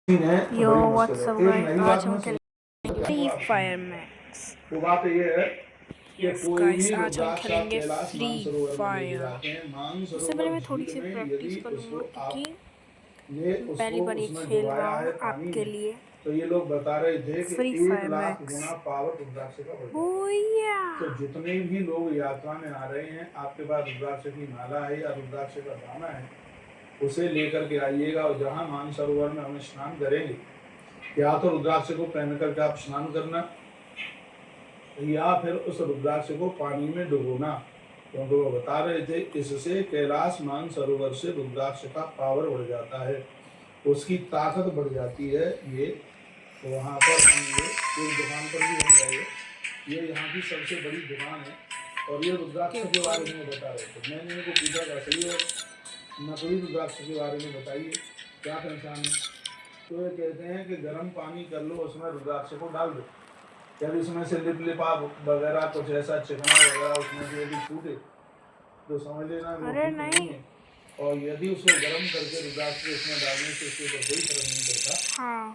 यो WhatsApp guys, आज हम खेलेंगे फ्री फायर मैक्स। तो बात ये है कि यस कोई गाइस, भी आज हम रुद्राक्ष खेलेंगे कैलाश फ्री मानसरोवर में लेके फायर। जाते हैं। इससे पहले मानसरोवर मैं थोड़ी झील सी में प्रैक्टिस यदि कर लूँगा उसको क्योंकि ने मैं पहली उसको बार ये उसमें खेल डुबाया रहा है हूँ पानी आपके में, लिए। तो ये लोग बता रहे थे कि फ्री 1 फायर लाख मैक्स गुना पावर रुद्राक्ष का बढ़ जाता हो है। या तो जितने भी लोग यात्रा में आ रहे हैं, आपके पास रुद्राक्ष की माला है या रुद्राक्ष का दाना है, उसे लेकर के आइएगा। और जहाँ मानसरोवर में हम स्नान करेंगे, या तो रुद्राक्ष को पहन करके आप स्नान करना, या फिर उस रुद्राक्ष को पानी में डुबोना, क्योंकि वो बता रहे थे इससे कैलाश मानसरोवर से रुद्राक्ष का पावर बढ़ जाता है, उसकी ताकत बढ़ जाती है। ये तो वहाँ पर हम ये एक दुकान पर भी हम गए, ये यहाँ की सबसे बड़ी दुकान है, और ये रुद्राक्ष के बारे में बता रहे थे। मैंने इनको पूछा था असली और नकली रुद्राक्ष के बारे में बताइए, क्या पहचान है? तो ये कहते हैं कि गर्म पानी कर लो, उसमें रुद्राक्ष को डाल दो, जब इसमें से लिप लिपा वगैरह कुछ ऐसा चिकना वगैरह उसमें से यदि छूटे तो समझ लेना वो ठीक नहीं है। और यदि उसको गर्म करके रुद्राक्ष को इसमें डालने से उसके ऊपर कोई फर्क नहीं पड़ता। हाँ,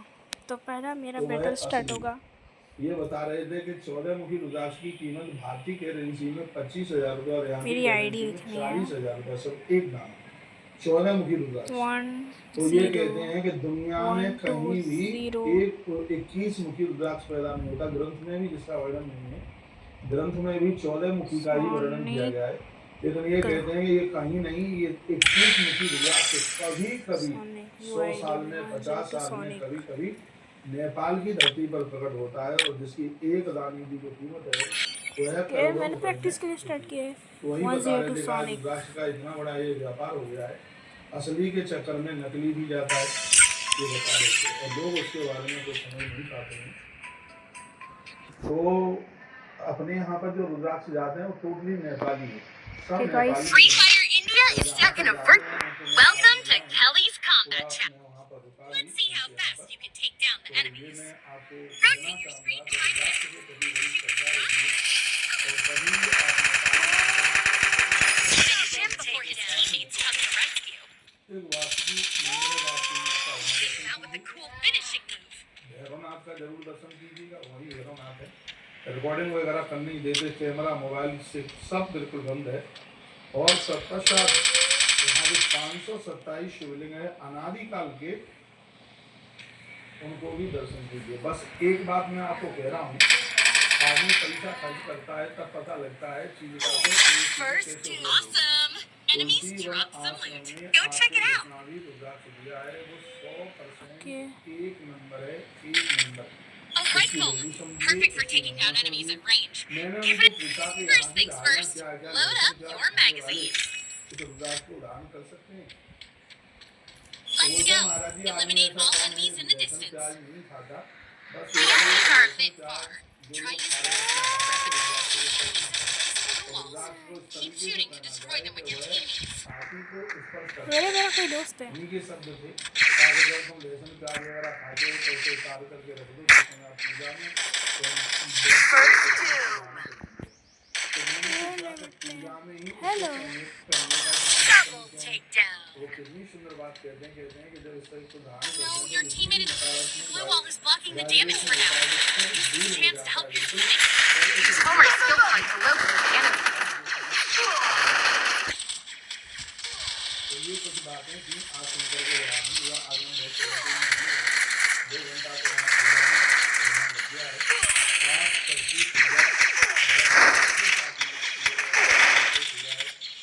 तो पहला मेरा तो बैटल स्टार्ट होगा। ये बता रहे थे कि 14 मुखी रुद्राक्ष की कीमत भारतीय करेंसी में 25,000 रुपये और यहाँ मेरी आईडी में 40,000 रुपये, सब एक दाम। 14 मुखी रुद्राक्ष। तो ये कहते हैं कि दुनिया में कहीं भी एक 21 मुखी रुद्राक्ष पैदा नहीं होता। ग्रंथ में भी जिसका वर्णन नहीं है, ग्रंथ में भी 14 मुखी का ही वर्णन किया गया है, लेकिन ये कहते हैं कि ये कहीं नहीं, ये 21 मुखी रुद्राक्ष कभी कभी 100 साल में, 50 साल में, कभी कभी नेपाल की धरती पर प्रकट होता है, और जिसकी एक दाने की जो कीमत है वह है। मैंने प्रैक्टिस के लिए स्टार्ट किया है। वही बता रहे थे कि रुद्राक्ष का इतना बड़ा ये व्यापार हो गया है, असली के चक्कर में नकली भी जाता है, ये बता रहे थे, और लोग उसके बारे में कुछ समझ नहीं पाते हैं। तो अपने यहाँ पर जो रुद्राक्ष जाते हैं वो टोटली नेपाली है, सब Nepali. Free Fire India is stuck in a Welcome to Kelly's Combat Chat. Let's see how fast you can take down the enemies. Rotate your screen to hide before his teammates come to rescue. Out with a cool finishing move. Bhairavnath का जरूर दर्शन कीजिएगा, वही भैरवनाथ है। Recording वगैरह करने नहीं देते, camera mobile से सब बिल्कुल बंद है। और तत्पश्चात यहाँ भी 527 शिवलिंग है अनादिकाल के, उनको भी दर्शन कीजिए। बस एक बात मैं आपको कह रहा हूँ, आदमी पैसा खर्च करता है तब पता लगता है चीज का। Awesome! Enemies dropped some loot. Go check it out. दिया है वो 100% एक नंबर है, एक number. A rifle, perfect for taking down enemies at range. Give it. First things first, load up your magazine. Let's go. Eliminate all enemies in the distance. Enemies are a bit far. Try using walls. Keep shooting to destroy them with your teammates. मेरा कोई दोस्त है। उन्हीं के शब्द थे, ताकि जब तुम लहसुन प्याज वगैरह खाते हो तो उसे उतार करके रख दो, जिसमें आप पूजा में हेलो Double takedown. वो कितनी सुंदर बात कहते हैं कि जब इस तरह से धारण No, your teammate is. The glue wall is blocking the damage for now. Use this chance to help your teammates. Use forward skill point to locate the enemy. तो ये कुछ बातें थी आज सुनकर के या आगे बहुत 2 घंटा तो यहाँ लग गया है। खास करके पूजा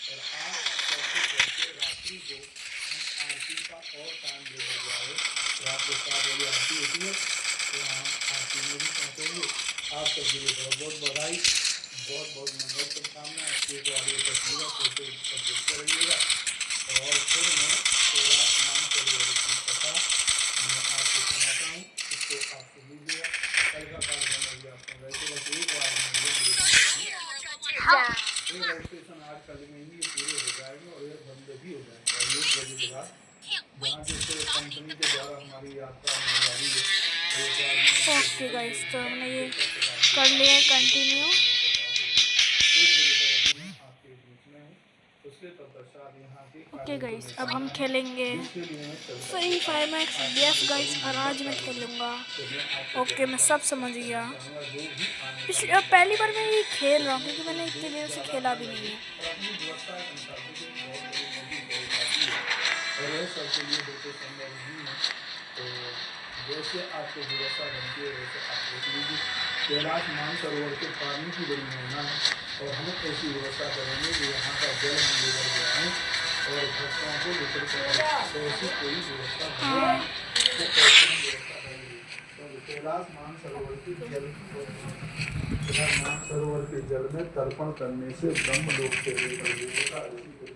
और आज सबसे रात्रि को हम आरती का और टाइम दे दिया है। रात को 7 बजे आरती होती है, तो हम आरती में भी पहुँचेंगे। आप सबके लिए बहुत बहुत बधाई, बहुत बहुत मंगल शुभकामनाएं। एक आगे तस्वीरें फोटो सब देखते रहिएगा। और फिर मैं कैलाश मानसरोवर की कथा मैं आपको सुनाता हूँ, इसको आप सुन लीजिएगा। कल का कार्यक्रम अभी आप सुन रहे थे, बस एक बार रजिस्ट्रेशन आज कल में ही पूरे हो जाएंगे और ये बंद भी हो जाएंगे। 1 बजे के बाद जहाँ जैसे कंपनी के द्वारा हमारी यात्रा होने वाली है। ओके गाइस, तो हमने ये कर लिया कंटिन्यू। 1 बजे तक आपके बीच में हूँ। उसके तत्पश्चात यहाँ की ओके गाइस, अब हम खेलेंगे free fire max. Yes guys, और आज मैं खेलूँगा। ओके, मैं सब समझ गया। पिछले अब पहली बार मैं ये खेल रहा हूँ क्योंकि मैंने इतनी देर से खेला भी नहीं है। और वह सबके लिए बिल्कुल संभव नहीं है। तो जैसे आपको व्यवस्था बनती है वैसे आप देख लीजिए। कैलाश मानसरोवर के पानी की बड़ी महिमा है और हम ऐसी व्यवस्था करेंगे कि यहाँ का जल हम लेकर के आएँ और भक्तों को लेकर के ऐसी कोई व्यवस्था बनेगी तो ऐसी व्यवस्था करेंगे। तो कैलाश मानसरोवर के जल में तर्पण करने से ब्रह्म लोक से लेकर देवता ऋषि के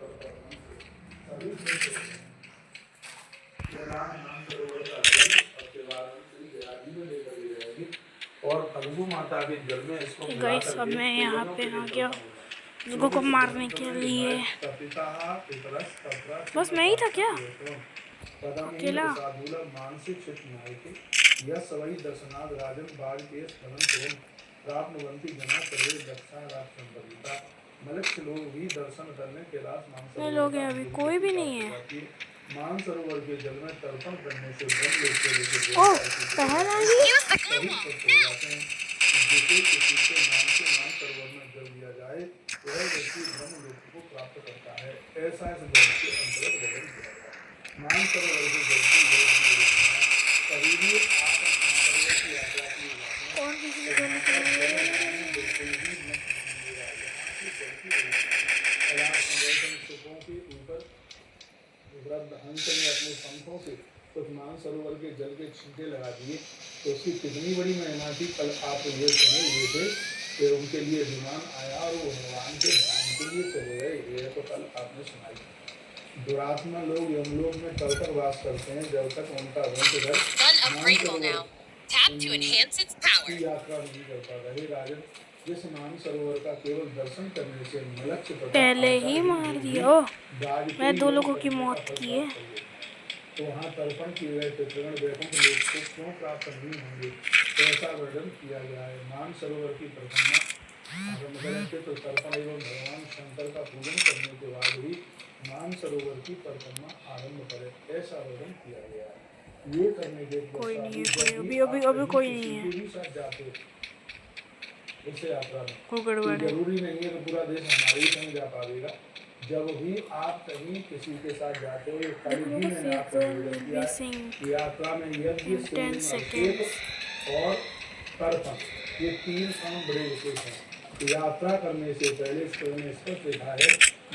और फल्गु माता के जल में इसको गाइस, अब मैं यहाँ पे आ गया लोगों को मारने के लिए। बस मैं ही था क्या अकेला? मानसिक यह सवई दर्शनाथ राजन बाग के स्मरण एवं प्राप्तवंती जना सर्वे दक्षा रात संपन्नता मनुष्य लोग भी दर्शन करने कैलाश मैं लोग हैं, अभी कोई भी नहीं है। मानसरोवर के जल में तर्पण करने से ब्रह्म लोक से लेकर ओह, पहल आ गई। किसी के नाम से मानसरोवर में जल दिया जाए वह व्यक्ति ब्रह्म लोक को प्राप्त करता है। ऐसा इस ग्रंथ के अंतर्गत वर्णन किया गया। मानसरोवर के जल की कभी भी आप मानसरोवर की यात्रा की और किसी को जाने के लिए हंस ने अपने पंखों से कुछ मानसरोवर के जल के छींटे लगा दिए तो उसकी कितनी बड़ी महिमा थी। कल आप ये समझ हुए थे कि उनके लिए विमान आया और वो भगवान के धाम के लिए चले गए। ये तो कल आपने सुनाई। दुरात्मा लोग यमलोक में तब तक वास करते हैं जब तक उनका वंशधर यात्रा नहीं करता रहे। राजन, जिस मानसरोवर का केवल दर्शन करने से मलक्ष्य पहले ही मार दिया। ओह, मैं 2 लोगों की मौत की है। तो वहाँ तर्पण किए गए पितृगण वैकुंठ लोक को क्यों प्राप्त नहीं होंगे, ऐसा वर्णन किया गया है। मानसरोवर की परिक्रमा तो तर्पण एवं भगवान शंकर का पूजन करने के बाद ही मानसरोवर की परिक्रमा आरंभ करे, ऐसा वर्णन किया गया है। ये करने के कोई नहीं है, अभी कोई नहीं है। जाते इस यात्रा में गड़बड़ है। जरूरी नहीं है कि पूरा देश हमारे ही संग जा पाएगा। जब भी आप कहीं किसी के साथ जाते हो यात्रा में यज्ञ और तर्पण ये 3 काम बड़े विशेष हैं। यात्रा करने से पहले इसमें स्पष्ट लिखा है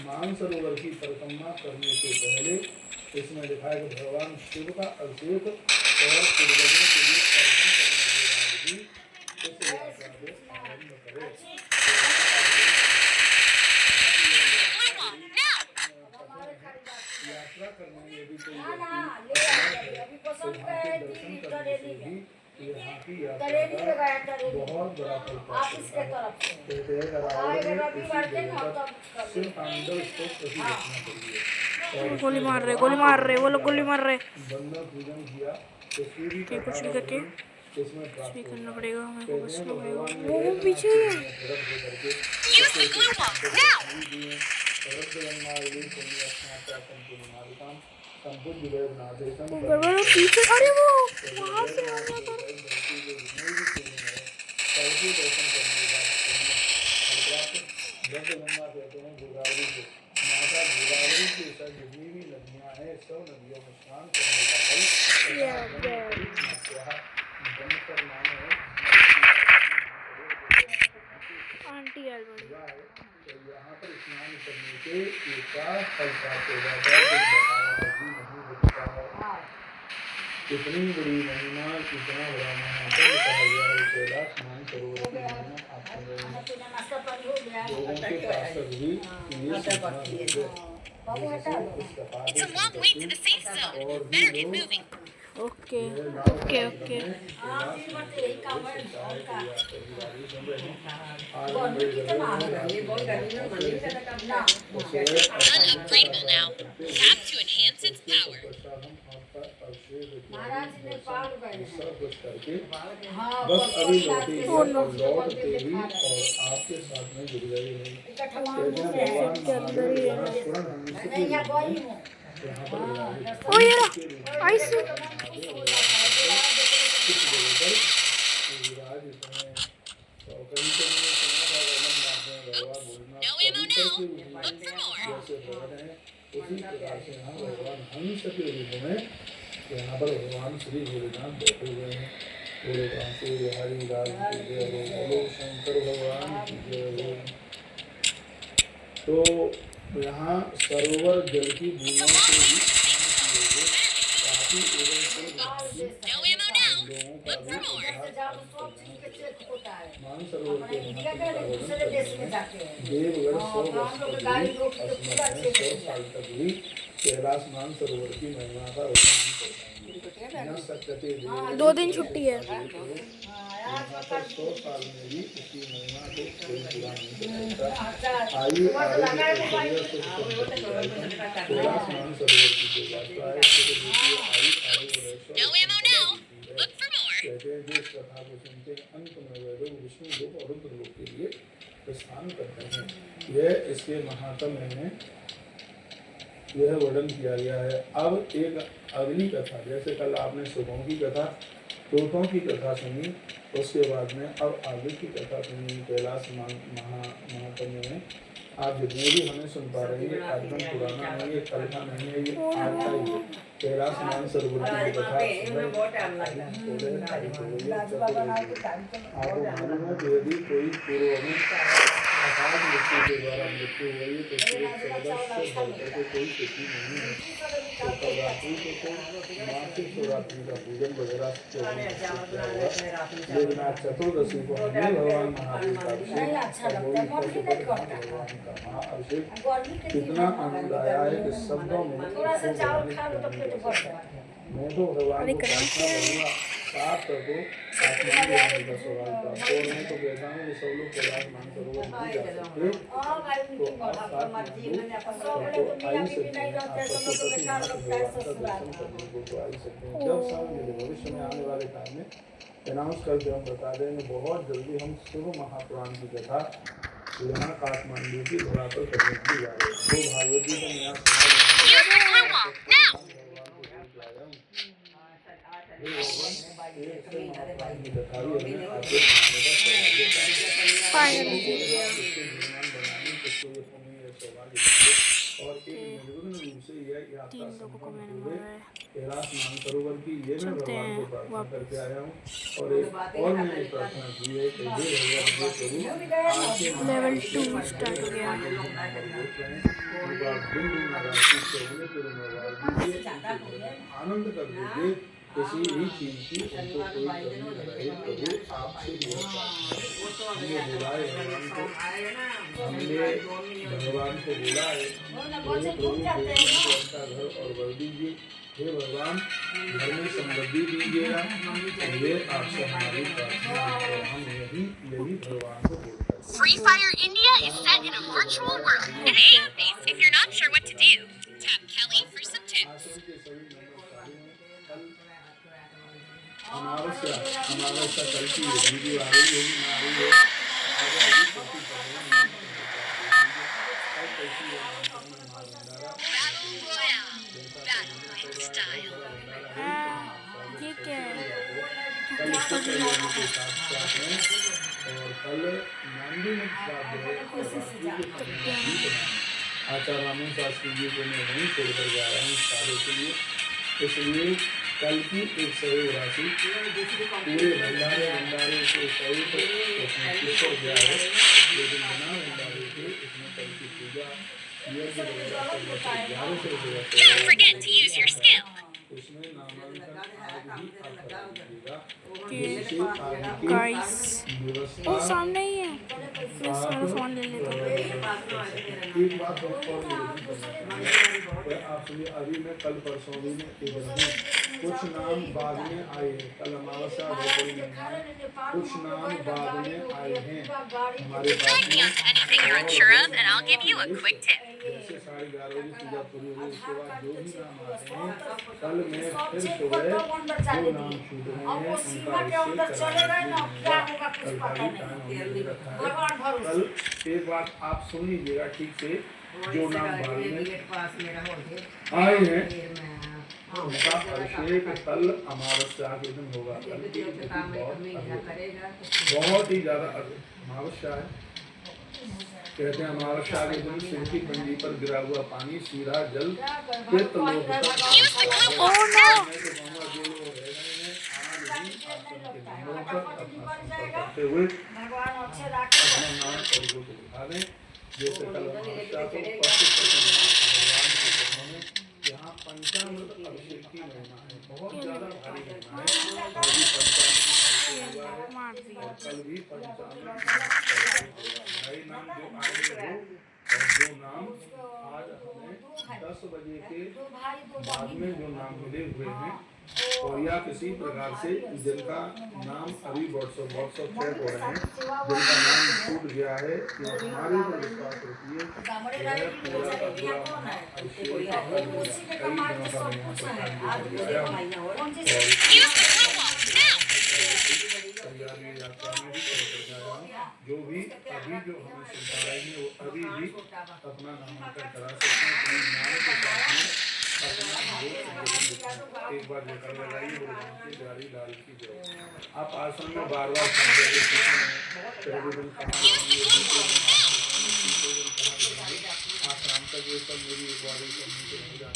मानसरोवर की परिक्रमा करने से पहले इसमें लिखा है कि भगवान शिव का अभिषेक और पूर्वजों के लिए तर्पण करने के बाद भी इस यात्रा को आरंभ करें। यात्रा करने में यदि कोई व्यक्ति दर्शन करने से भी यहाँ की यात्रा का बहुत बड़ा फल प्राप्त होता है। गोली मार रहे वो लोग, गोली मार रहे। बंदर पूजन किया कुछ भी करके कुछ भी करना पड़ेगा हमें को, बचना पड़ेगा। वो पीछे पीछे, अरे वो वहाँ से आ गया था। माता गोदावरी के साथ जितनी भी नदियाँ हैं सब नदियों में स्नान करने का फल आंटी एल्बर्ट यहाँ पर स्नान करने से इसका फल प्राप्त हो जाता है। कितनी बड़ी महिमा, कितना बड़ा महात्म कहा गया है। कैलाश मानसरोवर की महिमा आप सुन रहे हैं। लोगों के पास भी ये सूचना है। It's a long way to the safe zone. Better get moving. Okay. Unupgradable now. Tap to enhance its power. महाराज नेपाल गए सब कुछ करके हाँ, बस अभी लौटे बस और लौटते ही और आपके साथ में जुड़ गए नहीं भगवान महादेव यहाँ स्वर्ण हंस के यहाँ रूप गई में हूँ यहाँ पर विराजित ओ ये के रूप में आइस महादेव कुछ जगह पर विराजित हैं और कहीं तो मैंने सुना था वर्णन मानते हैं भगवान भोलेनाथ कबूतर के रूप में जैसे प्रकट हैं उसी प्रकार से यहाँ भगवान हंस के रूप में यहाँ पर भगवान श्री भोलेनाथ बैठे हुए हैं। बोलो कांसे बिहारी लाल की जय हो, बोलो शंकर भगवान की जय हो। तो यहाँ सरोवर जल की बूंदों से भी स्नान किए हुए काफी एवं से लोगों का भी मानसरोवर के महत्व का वर्णन करते हैं। देवगढ़ 100 वर्ष तक भी असमर्थ है, 100 साल तक भी कैलाश मानसरोवर की महिमा का वर्णन नहीं कर पाएंगे। न सकते देव 2 दिन छुट्टी है। यहाँ पर 100 साल में भी उसकी महिमा को कोई पूरा नहीं कर सकता। आयु आरोग्य कैलाश मानसरोवर की जो यात्रा है कहते हैं जो इस कथा को सुनते हैं अंत में वैभव विष्णु लोक और रुद्र लोक के लिए प्रस्थान करते हैं। यह इसके महात्म्य में यह वर्णन किया गया है। अब एक अगली कथा, जैसे कल आपने सुबहों की कथा तोतों की कथा सुनी, उसके बाद में अब आगे की कथा सुनी कैलाश महात्म्य में। आप जितने भी हमें सुन पा रहे हैं एकदम पुराना नहीं है, कल का नहीं है, ये आज का ही है। कैलाश मानसरोवर की कथा आपको मालूम है कि यदि कोई पूर्व में अकाल मृत्यु के द्वारा मृत्यु हुई तो फिर 14 से बढ़कर के कोई स्थिति नहीं है। तो कल रात्रि को मासिक शिवरात्रि का पूजन वगैरह लेकिन आज चतुर्दशी को हमने भगवान महादेव का अभिषेक भगवान का महाअभिषेक कितना आनंद आया है कि शब्दों में मैं तो भगवान को प्रार्थना करूँगा साफ को आसमान में आने का सवाल था और मैं तो कहता हूँ कि सब लोग कैलाश मानसरोवर नहीं जा सकते तो आप साथ में तो आ ही सकते हैं। आप पशुपति नाथ भगवान का दर्शन करने को तो आ ही सकते हैं। जब समय मिले भविष्य में आने वाले टाइम में अनाउंस करके हम बता देंगे बहुत जल्दी हम शिव महापुराण की कथा यहाँ काठमांडू की धरा पर करने की जा रहे हैं। तो भागवत जी को और एक निर्विघ्न रूप से यह यात्रा संपन्न हुए कैलाश मानसरोवर की ये मैं भगवान को प्रार्थना करके आया हूँ। और एक और मैंने प्रार्थना की है कि ये भगवान ये प्रभु आपके लेवल 2 स्टार्ट हो गया। आनंद कर दीजिए किसी भी चीज की उनको कोई कमी न रहे। प्रभु आपसे हमने बुलाए भगवान को, हमने भगवान को बुलाए प्रभु अपना घर और वर दीजिए। हे भगवान घर में समृद्धि दीजिएगा। ये आपसे हमारी प्रार्थना है और हम यही भगवान को बोलते हैं। Free Fire India is set in a virtual world. In any case, if you're not sure what to do, tap Kelly for some tips. अमावस्या कल की वीडियो आ रही होगी ना आ रही है Battle Royale, Battle style. ये क्या है? कल इसके सहयोगी के साथ में और कल 90 मिनट बाद जो है आचार्य रामन शास्त्री जी को मैं वहीं छोड़कर जा रहा हूँ इस कार्य के लिए। इसलिए कल की एक सहयोग राशि पूरे भंडारे से सहित उसमें किशोर गया है, लेकिन बिना भंडारे के इसमें कल की पूजा Don't forget to use your skill. उसमें नामांकन आज ही आप करा दीजिएगा। गाइस वो सामने ही है। मैं सारा फोन ले लेता हूँ। एक बात आप सुनिए, अभी मैं कल परसों भी में कुछ नाम बाद में आए हैं। कल अमावस्या कुछ नाम बाद में आए हैं हमारे पास में। Anything you're unsure of, and I'll give you a quick tip. जैसे 11:30 बजे पूजा पूरी हुई। उसके बाद जो भी नाम आते हैं कल मैं फिर सुबह जो नाम छूट गए हैं उनका अभिषेक कराने कल का भी टाइम हमने दे रखा है। कल एक बात आप सुन लीजिएगा ठीक से, जो नाम बाद में आए हैं उनका अभिषेक कल अमावस्या के दिन होगा। कल की बहुत ही ज्यादा अमावस्या है। कहते हैं अमावस्या के दिन शिव की पिंडी पर गिरा हुआ पानी सीधा जल पितृलोक तक करते हुए अपना नाम प्रभु को दिखा दें। जैसे कल अमावस्या को भगवान के चरणों में यहाँ पंचामृत अभिषेक की महिमा है, बहुत ज्यादा भारी महिमा है। अभी पंचामृत हुआ है और कल भी पंचामृत नए नाम जो आएंगे वो, और जो नाम आज हमें 10 बजे के बाद में जो नाम मिले हुए हैं और या किसी प्रकार से जिनका नाम अभी व्हाट्सएप चैट हो रहे हैं, जिनका नाम छूट गया है या हमारे ऊपर विश्वास रखिए, यह पूरा का पूरा अभिषेक कई दिनों का मैं यहाँ पर तैयारी यात्रा में भी जो भी अभी जो हमें सुनता रहे हैं वो अभी भी अपना नामांकन करा सकते हैं। नाम के साथ में एक बार जगह लगाइए भगवान की जारी लाल की जय। आप आसन में बार बार आप शाम तक ये सब मेरी एक बार नहीं जाने दीजिएगा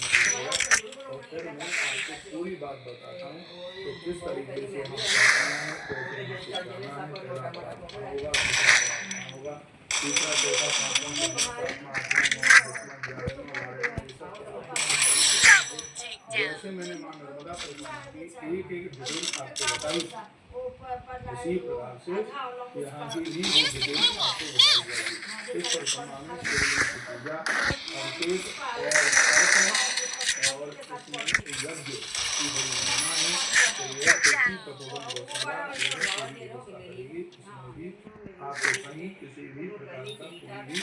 और फिर मैं आपको पूरी बात बताता हूँ तो किस तरीके से हम करना है, कैसे हमें जाना है, पहला होगा, तीसरा चौथा पाँचवां जैसे मैंने माँ नर्मदा परिक्रमा की एक डिटेल आपको बताई, उसी प्रकार से यहाँ की भी वो डिटेल आपको बताई जाएगी। इस परिक्रमा में शिवलिंग की पूजा, अभिषेक और इसमें यज्ञ की बड़ी महिमा है। तो यह कृषि कटोरन गौशाला व्यवस्था करेगी। इसमें भी आपको कहीं किसी भी प्रकार का कोई भी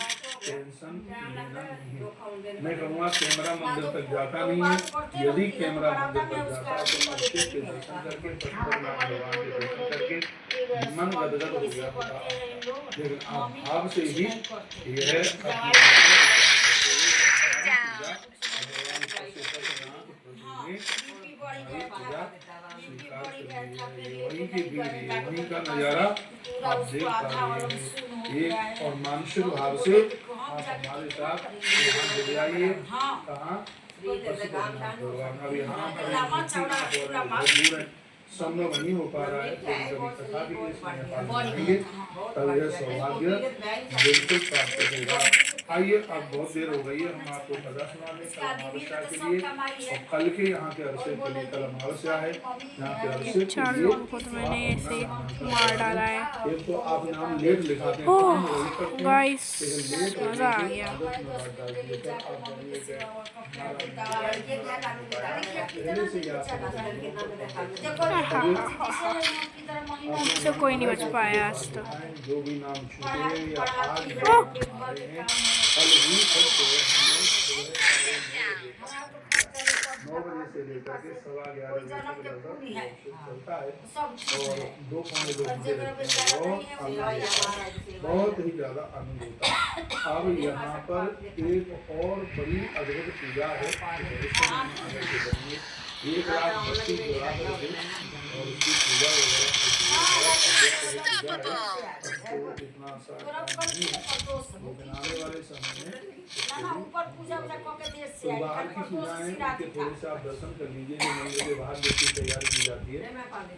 टेंशन लेना नहीं है। मैं कहूँगा कैमरा मंदिर तक जाता नहीं है, यदि कैमरा मंदिर तक जाता है तो अच्छे से दर्शन करके पशुपतिनाथ भगवान के दर्शन करके मन गदगद हो गया होता। लेकिन आप भाव से ही यह वहीं का नजारा आप देख पा रहे हैं। ये और मानसिक भाव से आप हमारे साथ यहाँ जुड़ जाइए। कहाँ भगवान अब यहाँ संभव नहीं हो पा रहा है, कभी कथा भी इसमें तब यह सौभाग्य बिल्कुल प्राप्त होगा। आइए अब बहुत देर हो गई है, हम आपको कथा सुना दें कल अमावस्या के लिए। और कल के यहाँ के अरसे के लिए, कल अमावस्या है, यहाँ के अरसे के लिए मैंने ऐसे मार डाला है। एक तो आप नाम लेट लिखाते हैं, गाइस मजा आ गया। मुझसे कोई नहीं बच पाया आज तक। जो भी नाम छूटे या आज हमारे हैं, कल भी 9 बजे से लेकर के 11:15 बजे तक लगभग चलता है और 2-2 घंटे बहुत ही ज़्यादा आनंद होता है। अब यहाँ पर एक और बड़ी अद्भुत पूजा है, 1,32,000 जोड़ा है और उसकी पूजा वगैरह इतना सा आने वाले समय में तो बाहर की पूजाएं उनके थोड़े से आप दर्शन कर लीजिए। जो मंदिर के बाहर देखिए तैयारी की जाती है,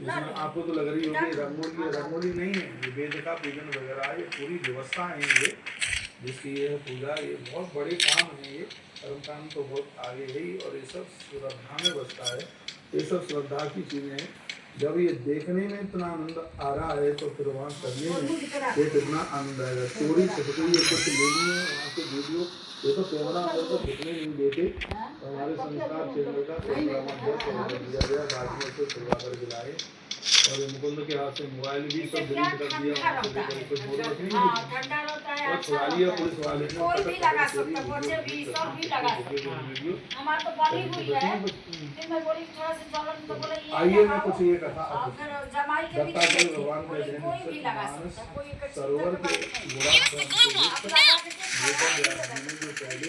इसमें आपको तो लग रही होगी रंगोली नहीं है, ये वेद का पूजन वगैरह ये पूरी व्यवस्था है ये जिसकी ये पूजा, ये बहुत बड़े काम है, ये कर्म काम तो बहुत आगे है ही और ये सब श्रद्धा में बसता है। ये सब श्रद्धा की चीज़ें हैं। जब ये देखने में इतना आनंद आ रहा है तो फिर वहाँ करने में ये कितना आनंद आएगा। चोरी छुपके ये कुछ ले लिए वहाँ के वीडियो, ये तो कैमरा अंदर तो घुसने नहीं देते। हमारे संस्कार चैनल का कैमरा दिया गया, बाद में उसे खुलवा कर गिराए और ये मुकुंद के हाथ से मोबाइल भी सब डिलीट कर दिया, वहाँ से लेकर कोई फोटो रखनी हाँ नहीं, ठंडा रहता है और अच्छा छुड़ा लिया पुलिस वाले ने, कोई भी लगा चोरी सकता वीडियो बच्चे भी क्लिक सब भी करके लगा वीडियो सकता वीडियो हमारा तो बड़ी करके हुई है बताइए। फिर मैं बोली थोड़ा सा चलन तो बोले ये आइए मैं लगाओ। कुछ ये कथा और फिर जमाई के भी दत्तात्रेय देखे भगवान बोले कहते हैं कोई भी लगा मानस सकता कोई एक सरोवर के गुड़ा Use the glue wall अब now. लगा के देख लेकर जो पहले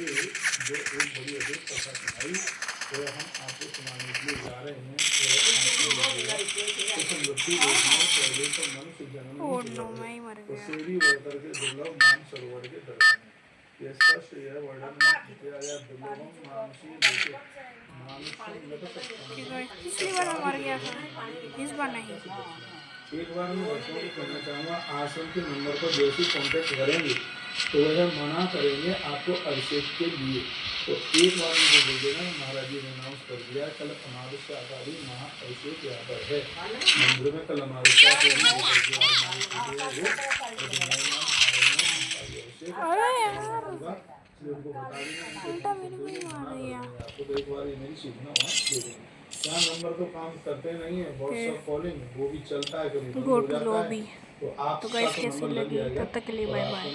जो एक बड़ी अद्भुत कथा सुनाई वो हम आपको सुनाने के लिए जा रहे हैं। तो मृत्यु देखने पहले तो मनुष्य जन्म ओ नहीं नो हुआ मैं है, ही मर तो गया। सीढ़ी बढ़कर के दुर्लभ मान सरोवर के दर्शन है। ये स्पष्ट यह वर्णन किया गया दुर्लभम मानसी देखे ठीक है, पिछली बार मैं मर गया था, इस बार नहीं। एक बार मैं बच्चों को कहना चाहूँगा, आश्रम के नंबर पर जैसे कॉन्टेक्ट करेंगे तो वह मना करेंगे आपको अभिषेक के लिए। तो एक बार मुझे बोल देना, महाराज जी ने अनाउंस कर दिया कल अमावस्या आदि महा अभिषेक यहाँ पर है मंदिर में। कल अमावस्या के अरे यार उनको बता देना, उल्टा मेरे को ही मार दिया। आपको तो एक बार ये मेरी सूचना वहाँ दे देंगे। यहाँ नंबर तो काम करते नहीं है, व्हाट्सएप कॉलिंग वो भी चलता है, कभी बंद गो हो टू जाता है, लॉबी। तो आप तो गाइस कैसी लगी, तब तक के लिए बाय बाय।